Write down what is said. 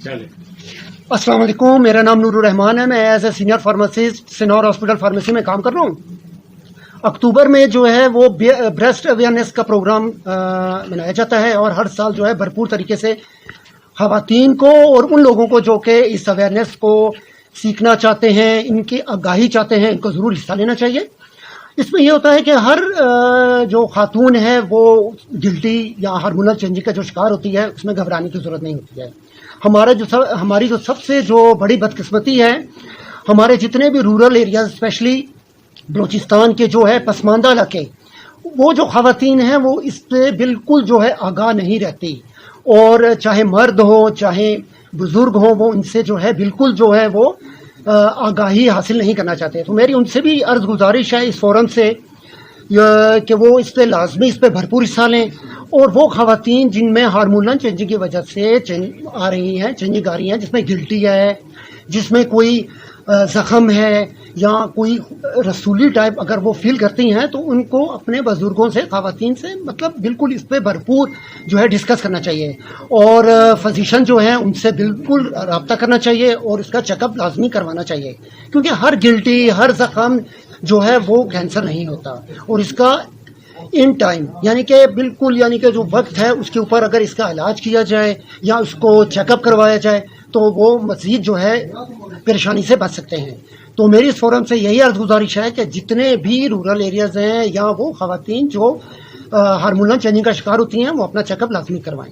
अस्सलाम वालेकुम, मेरा नाम नूरुर रहमान है। मैं as a senior pharmacist Sinor hospital pharmacy में काम कर रहा हूँ। अक्टूबर में जो है वो ब्रेस्ट अवेयरनेस का प्रोग्राम मनाया जाता है और हर साल जो है भरपूर तरीके से ख़वातीन को और उन लोगों को जो कि इस अवेयरनेस को सीखना चाहते हैं, इनकी आगाही चाहते हैं, इनको ज़रूर हिस्सा लेना चाहिए। इसमें यह होता है कि हर जो खातून है वो गिल्टी या हार्मोनल चेंजिंग का जो शिकार होती है उसमें घबराने की ज़रूरत नहीं होती है। हमारी जो सबसे जो बड़ी बदकिस्मती है, हमारे जितने भी रूरल एरिया स्पेशली बलूचिस्तान के जो है पसमानदा इलाके, वो जो ख़वातीन हैं वो इस पे बिल्कुल जो है आगाह नहीं रहती, और चाहे मर्द हो चाहे बुज़ुर्ग हो, वो इनसे जो है बिल्कुल जो है वो आगाही हासिल नहीं करना चाहते। तो मेरी उनसे भी अर्ज़ गुजारिश है इस फोरम से कि वो इस पर लाजमी इस पर भरपूर हिस्सा लें, और वो ख़वातीन जिनमें हार्मोनल चेंजिंग की वजह से चेंजिंग आ रही हैं, जिसमें गिल्टी है, जिसमें कोई ज़ख़म है या कोई रसूली टाइप अगर वो फील करती हैं, तो उनको अपने बुज़ुर्गों से, ख़वातीन से मतलब बिल्कुल इस पर भरपूर जो है डिस्कस करना चाहिए, और फ़िज़िशियन जो है उनसे बिल्कुल रब्ता करना चाहिए और इसका चेकअप लाजमी करवाना चाहिए, क्योंकि हर गिल्टी, हर ज़ख़म जो है वो कैंसर नहीं होता, और इसका इन टाइम यानी कि बिल्कुल यानी कि जो वक्त है उसके ऊपर अगर इसका इलाज किया जाए या उसको चेकअप करवाया जाए तो वो मज़ीद जो है परेशानी से बच सकते हैं। तो मेरी इस फोरम से यही अर्ज़ गुजारिश है कि जितने भी रूरल एरियाज़ हैं या वो ख़वातीन जो हार्मोनल चेंजिंग का शिकार होती हैं वो अपना चेकअप लाजमी करवाएं।